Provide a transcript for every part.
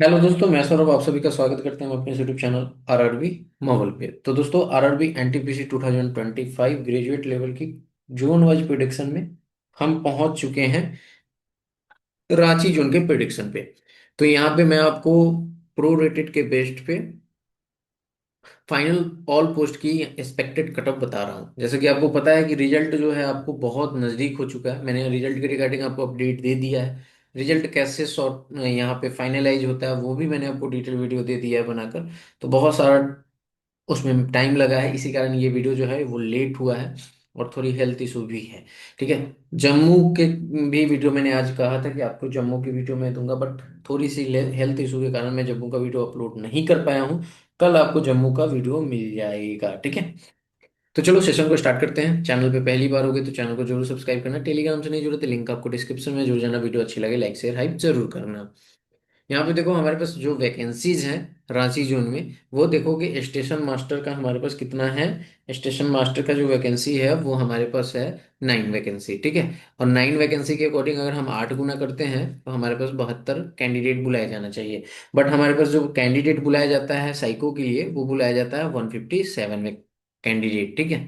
Hello दोस्तों, मैं सौरभ आप सभी का स्वागत करते हैं अपने यूट्यूब चैनल आरआरबी माहौल पे। तो दोस्तों, आरआरबी एनटीपीसी 2025 ग्रेजुएट लेवल की जोन वाइज प्रिडिक्शन में हम पहुंच चुके हैं रांची जोन के प्रिडिक्शन पे। तो यहाँ पे मैं आपको प्रो रेटेड के बेस्ड पे फाइनल ऑल पोस्ट की एक्सपेक्टेड कटऑफ बता रहा हूँ। जैसे कि आपको पता है कि रिजल्ट जो है आपको बहुत नज़दीक हो चुका है। मैंने रिजल्ट के रिगार्डिंग आपको अपडेट दे दिया है। रिजल्ट कैसे सॉर्ट यहाँ पे फाइनलाइज होता है वो भी मैंने आपको डिटेल वीडियो दे दिया है बनाकर। तो बहुत सारा उसमें टाइम लगा है, इसी कारण ये वीडियो जो है वो लेट हुआ है और थोड़ी हेल्थ इशू भी है। ठीक है। जम्मू के भी वीडियो मैंने आज कहा था कि आपको जम्मू की वीडियो मैं दूंगा, बट थोड़ी सी हेल्थ इशू के कारण मैं जम्मू का वीडियो अपलोड नहीं कर पाया हूँ। कल आपको जम्मू का वीडियो मिल जाएगा। ठीक है। तो चलो सेशन को स्टार्ट करते हैं। चैनल पे पहली बार होगे तो चैनल को जरूर सब्सक्राइब करना। टेलीग्राम से नहीं जुड़े तो लिंक आपको डिस्क्रिप्शन में जुड़ जाना। वीडियो अच्छी लगे लाइक शेयर हाइप जरूर करना। यहाँ पे देखो हमारे पास जो वैकेंसीज हैं रांची जोन में, वो देखोगे स्टेशन मास्टर का हमारे पास कितना है। स्टेशन मास्टर का जो वैकेंसी है वो हमारे पास है 9 वैकेंसी। ठीक है। और 9 वैकेंसी के अकॉर्डिंग अगर हम 8 गुना करते हैं तो हमारे पास 72 कैंडिडेट बुलाया जाना चाहिए। बट हमारे पास जो कैंडिडेट बुलाया जाता है साइको के लिए वो बुलाया जाता है 157 कैंडिडेट। ठीक है।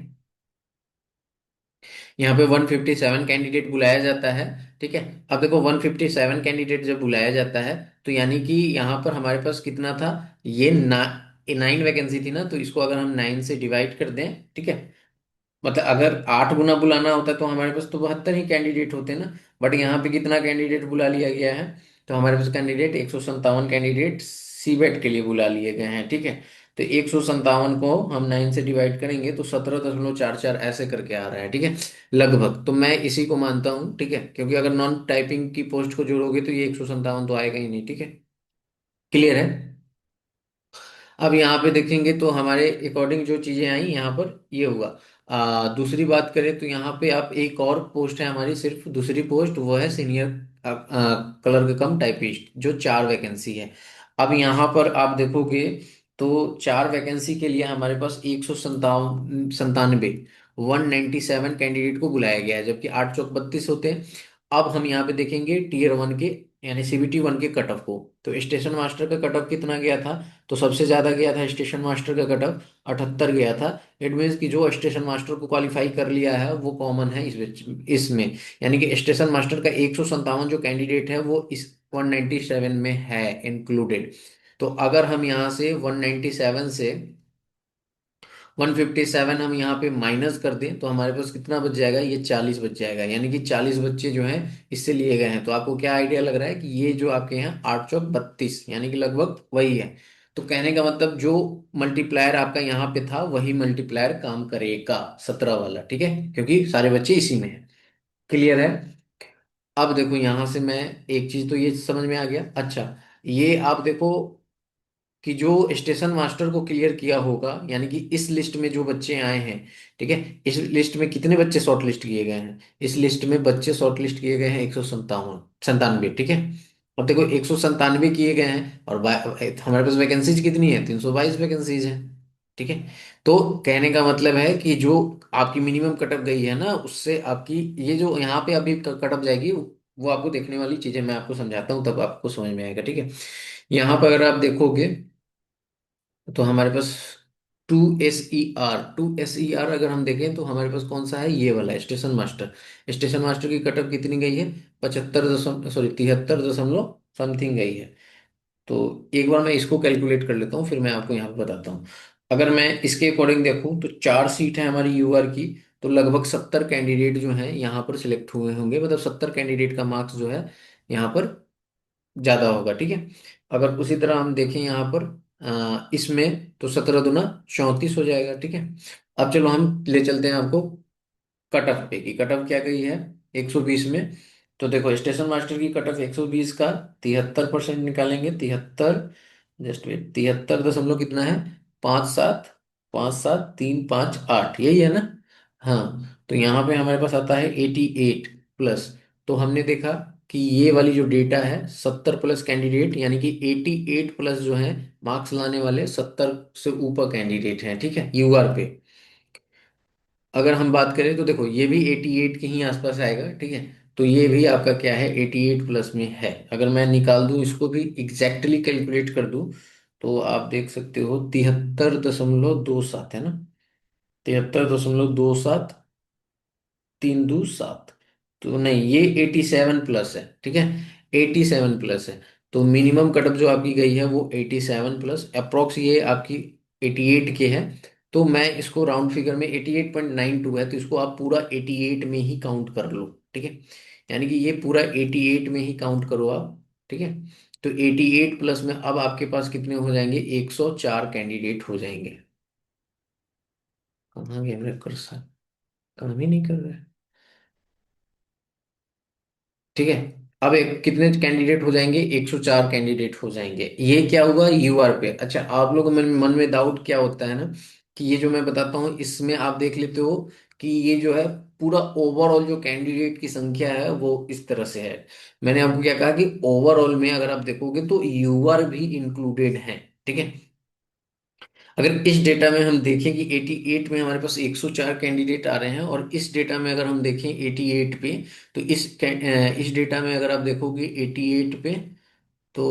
यहाँ पे 157 कैंडिडेट बुलाया जाता है। ठीक है। अब देखो 157 कैंडिडेट जब बुलाया जाता है तो यानी कि यहाँ पर हमारे पास कितना था। ये 9 वैकेंसी थी ना, तो इसको अगर हम 9 से डिवाइड कर दें। ठीक है। मतलब अगर 8 गुना बुलाना होता तो हमारे पास तो 72 ही कैंडिडेट होते ना। बट यहाँ पे कितना कैंडिडेट बुला लिया गया है। तो हमारे पास कैंडिडेट 157 कैंडिडेट सीबेट के लिए बुला लिए गए हैं। ठीक है। तो 157 को हम 9 से डिवाइड करेंगे तो 17.44 ऐसे करके आ रहा है। ठीक है। लगभग तो मैं इसी को मानता हूँ। ठीक है। क्योंकि अगर नॉन टाइपिंग की पोस्ट को जोड़ोगे तो ये 157 तो आएगा ही नहीं। ठीक है। क्लियर है। अब यहाँ पे देखेंगे तो हमारे अकॉर्डिंग जो चीजें आई यहाँ पर ये हुआ। दूसरी बात करें तो यहाँ पे आप एक और पोस्ट है हमारी, सिर्फ दूसरी पोस्ट वो है सीनियर कलर कम टाइपिस्ट, जो 4 वैकेंसी है। अब यहाँ पर आप देखोगे तो 4 वैकेंसी के लिए हमारे पास 197 197 कैंडिडेट को बुलाया गया है, जबकि 8 चौक 32 होते हैं। अब हम यहाँ पे देखेंगे टीयर 1 के यानी CBT 1 के कट ऑफ को। तो स्टेशन मास्टर का कट ऑफ कितना गया था। तो सबसे ज्यादा गया था स्टेशन मास्टर का कट ऑफ 78 गया था। इट मीन्स कि जो स्टेशन मास्टर को क्वालिफाई कर लिया है वो कॉमन है इसमें। यानी कि स्टेशन मास्टर का 157 जो कैंडिडेट है वो इस 197 में है इंक्लूडेड। तो अगर हम यहाँ से 197 से 157 हम यहाँ पे माइनस कर दें तो हमारे पास कितना बच जाएगा, ये 40 बच जाएगा। यानी कि 40 बच्चे जो हैं इससे लिए गए हैं। तो आपको क्या आइडिया लग रहा है कि ये जो आपके यहाँ 8 चौक 32 यानी कि लगभग वही है। तो कहने का मतलब जो मल्टीप्लायर आपका यहाँ पे था वही मल्टीप्लायर काम करेगा 17 वाला। ठीक है। क्योंकि सारे बच्चे इसी में है। क्लियर है। अब देखो यहां से मैं एक चीज तो ये समझ में आ गया। अच्छा, ये आप देखो कि जो स्टेशन मास्टर को क्लियर किया होगा यानी कि इस लिस्ट में जो बच्चे आए हैं। ठीक है। इस लिस्ट में कितने बच्चे शॉर्ट लिस्ट किए गए हैं। इस लिस्ट में बच्चे शॉर्ट लिस्ट किए गए हैं 197 ठीक है। अब देखो 197 किए गए हैं और हमारे पास वैकेंसीज कितनी है, 322 वैकेंसीज है। ठीक है। तो कहने का मतलब है कि जो आपकी मिनिमम कटअप गई है ना, उससे आपकी ये जो यहाँ पे अभी कटअप जाएगी वो आपको देखने वाली चीजें मैं आपको समझाता हूँ तब आपको समझ में आएगा। ठीक है। यहाँ पर अगर आप देखोगे तो हमारे पास 2 SER अगर हम देखें तो हमारे पास कौन सा है, ये वाला स्टेशन मास्टर। स्टेशन मास्टर की कटअप कितनी गई है, 73 समथिंग गई है। तो एक बार मैं इसको कैलकुलेट कर लेता हूँ फिर मैं आपको यहाँ पे बताता हूँ। अगर मैं इसके अकॉर्डिंग देखूँ तो 4 सीट है हमारी UR की। तो लगभग 70 कैंडिडेट जो हैं यहाँ पर सिलेक्ट हुए होंगे, मतलब 70 कैंडिडेट का मार्क्स जो है यहाँ पर ज्यादा होगा। ठीक है। अगर उसी तरह हम देखें यहाँ पर इसमें तो 17 दूना 34 हो जाएगा। ठीक है। अब चलो हम ले चलते हैं आपको कट ऑफ पे की। कट ऑफ क्या गई है 120 में। तो देखो स्टेशन मास्टर की कट ऑफ 120 का 73% निकालेंगे। 73 जस्ट वेट 73 कितना है, 5 7 5 7 3 5 8 यही है ना। हाँ, तो यहाँ पे हमारे पास आता है 88 प्लस। तो हमने देखा कि ये वाली जो डेटा है 70 प्लस कैंडिडेट यानी कि 88 प्लस जो है मार्क्स लाने वाले 70 से ऊपर कैंडिडेट हैं। ठीक है, UR पे। अगर हम बात करें तो देखो ये भी 88 के ही आसपास आएगा। ठीक है। तो ये भी आपका क्या है, 88 प्लस में है। अगर मैं निकाल दूं इसको भी एग्जैक्टली कैलकुलेट कर दूं, तो आप देख सकते हो 73.27 है ना, 73.27, 3 2 7। तो नहीं, ये 87 प्लस है, ठीक है, 87 प्लस है। तो मिनिमम कटअप जो आपकी गई है वो 87 प्लस, अप्रोक्स ये आपकी 88 के है। तो मैं इसको राउंड फिगर में 88.92 है, तो इसको आप पूरा 88 में ही काउंट कर लो, ठीक है। यानी कि ये पूरा 88 में ही काउंट करो आप, ठीक है। तो 88 प्लस में अब आपके पास कितने हो जाएंगे, 104 कैंडिडेट हो जाएंगे। कहाँ गया मेरा कर्सर, काम ही नहीं कर रहा है, ठीक है। अब कितने कैंडिडेट हो जाएंगे, 104 कैंडिडेट हो जाएंगे। ये क्या होगा, यूआर पे। अच्छा, आप लोगों के मन में डाउट क्या होता है ना, कि ये जो मैं बताता हूँ इसमें आप देख लेते हो कि ये जो है पूरा ओवरऑल जो कैंडिडेट की संख्या है वो इस तरह से है। मैंने आपको क्या कहा कि ओवरऑल में अगर आप देखोगे तो यूआर भी इंक्लूडेड है, ठीक है। अगर इस डेटा में हम देखें कि 88 में हमारे पास 104 कैंडिडेट आ रहे हैं, और इस डेटा में अगर हम देखें 88 पे, तो इस डेटा में अगर आप देखोगे 88 पे, तो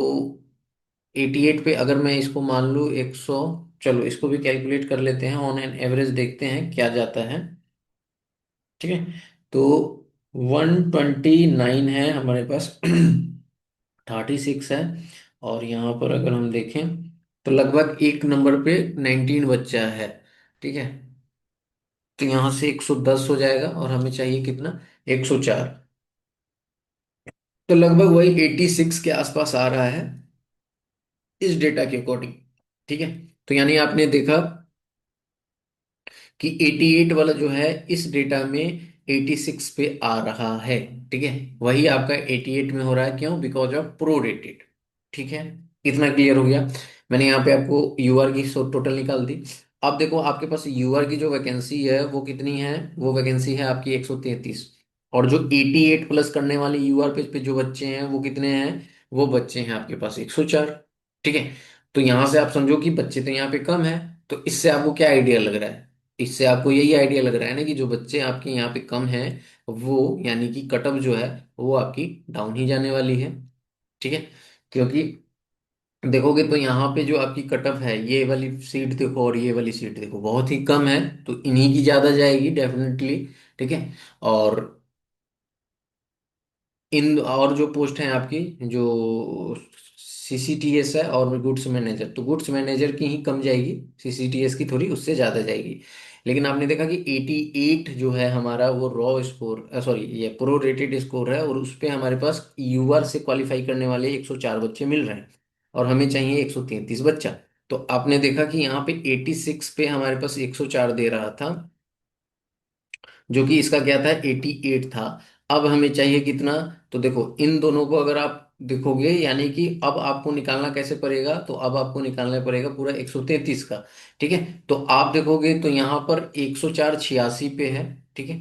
88 पे अगर मैं इसको मान लूँ 100, चलो इसको भी कैलकुलेट कर लेते हैं, ऑन एन एवरेज देखते हैं क्या जाता है, ठीक है। तो 129 है हमारे पास, 36 है, और यहाँ पर अगर हम देखें तो लगभग एक नंबर पे 19 बच्चा है, ठीक है। तो यहाँ से 110 हो जाएगा, और हमें चाहिए कितना, 104। तो लगभग वही 86 के आसपास आ रहा है इस डेटा के अकॉर्डिंग, ठीक है। तो यानी आपने देखा कि 88 वाला जो है इस डेटा में 86 पे आ रहा है, ठीक है। वही आपका 88 में हो रहा है, क्यों, बिकॉज ऑफ प्रोरेटेड, ठीक है। इतना क्लियर हो गया। मैंने यहाँ पे आपको यूआर की टोटल निकाल दी। अब देखो आपके पास यूआर की जो वैकेंसी है वो कितनी है, वो वैकेंसी है आपकी 133। और जो 88 प्लस करने वाले यूआर पे जो बच्चे हैं वो कितने हैं, वो बच्चे हैं आपके पास 104, ठीक है। तो यहां से आप समझो कि बच्चे तो यहाँ पे कम है। तो इससे आपको क्या आइडिया लग रहा है, इससे आपको यही आइडिया लग रहा है ना कि जो बच्चे आपके यहाँ पे कम हैं, वो यानी कि कटअप जो है वो आपकी डाउन ही जाने वाली है, ठीक है। क्योंकि देखोगे तो यहाँ पे जो आपकी कटअप है, ये वाली सीट देखो और ये वाली सीट देखो, बहुत ही कम है। तो इन्हीं की ज्यादा जाएगी डेफिनेटली, ठीक है। और इन और जो पोस्ट हैं आपकी, जो सीसीटीएस है और गुड्स मैनेजर, तो गुड्स मैनेजर की ही कम जाएगी, सीसीटीएस की थोड़ी उससे ज़्यादा जाएगी। लेकिन आपने देखा कि 88 जो है हमारा वो रॉ स्कोर, सॉरी ये प्रो रेटेड स्कोर है, और उस पे हमारे पास यूआर से क्वालिफाई करने वाले 104 बच्चे मिल रहे हैं, और हमें चाहिए 133 बच्चा। तो आपने देखा कि यहाँ पे 86 पे हमारे पास 104 दे रहा था, जो कि इसका क्या था, 88 था। अब हमें चाहिए कितना, तो देखो इन दोनों को अगर आप देखोगे, यानी कि अब आपको निकालना कैसे पड़ेगा, तो अब आपको निकालना पड़ेगा पूरा 133 का, ठीक है। तो आप देखोगे तो यहाँ पर 104 86 पे है, ठीक है।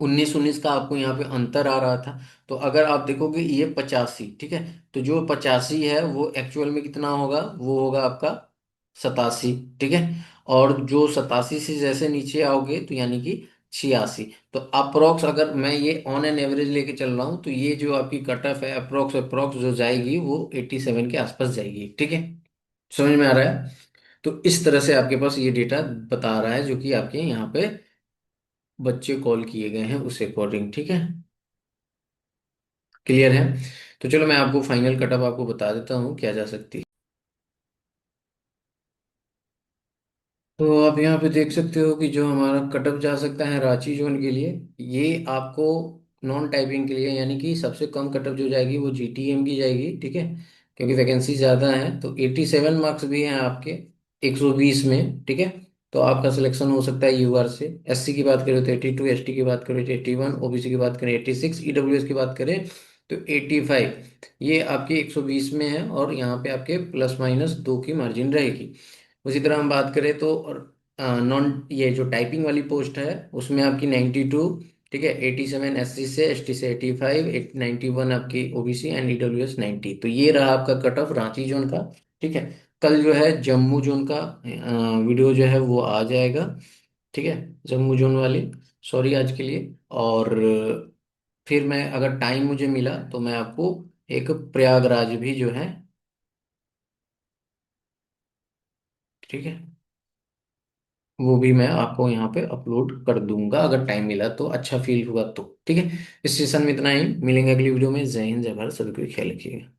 19 19 का आपको यहाँ पे अंतर आ रहा था। तो अगर आप देखोगे ये 85, ठीक है। तो जो 85 है वो एक्चुअल में कितना होगा, वो होगा आपका 87, ठीक है। और जो 87 से जैसे नीचे आओगे तो यानी कि 86। तो अप्रोक्स अगर मैं ये ऑन एन एवरेज लेके चल रहा हूँ, तो ये जो आपकी कट ऑफ है अप्रोक्स अप्रोक्स जो जाएगी वो 87 के आसपास जाएगी, ठीक है। समझ में आ रहा है। तो इस तरह से आपके पास ये डेटा बता रहा है, जो कि आपके यहाँ पे बच्चे कॉल किए गए हैं उस अकॉर्डिंग, ठीक है। क्लियर है। तो चलो मैं आपको फाइनल कटअप आपको बता देता हूँ क्या जा सकती है। तो आप यहाँ पे देख सकते हो कि जो हमारा कटअप जा सकता है रांची जोन के लिए, ये आपको नॉन टाइपिंग के लिए, यानी कि सबसे कम कटअप जो जाएगी वो जीटीएम की जाएगी, ठीक है। क्योंकि वैकेंसी ज़्यादा है, तो 87 मार्क्स भी हैं आपके 120 में, ठीक है। तो आपका सिलेक्शन हो सकता है यूआर से। एससी की बात करें तो 82, एसटी की बात करें तो 81, ओबीसी की बात करें 86, ईडब्ल्यूएस की बात करें तो 85। ये आपके 120 में है, और यहाँ पे आपके प्लस माइनस 2 की मार्जिन रहेगी। उसी तरह हम बात करें तो नॉन, ये जो टाइपिंग वाली पोस्ट है उसमें आपकी 92, ठीक है। 87 एससी से, एसटी से 85, 91 आपकी ओबीसी एंड ईडब्ल्यूएस 90। तो ये रहा आपका कट ऑफ रांची जोन का, ठीक है। कल जो है जम्मू जोन का वीडियो जो है वो आ जाएगा, ठीक है, जम्मू जोन वाले, सॉरी आज के लिए। और फिर मैं अगर टाइम मुझे मिला तो मैं आपको एक प्रयागराज भी जो है, ठीक है, वो भी मैं आपको यहाँ पे अपलोड कर दूंगा अगर टाइम मिला तो, अच्छा फील हुआ तो। ठीक है, इस सेशन में इतना ही, मिलेंगे अगली वीडियो में। जय हिंद, जय भारत, सभी को ख्याल रखिएगा।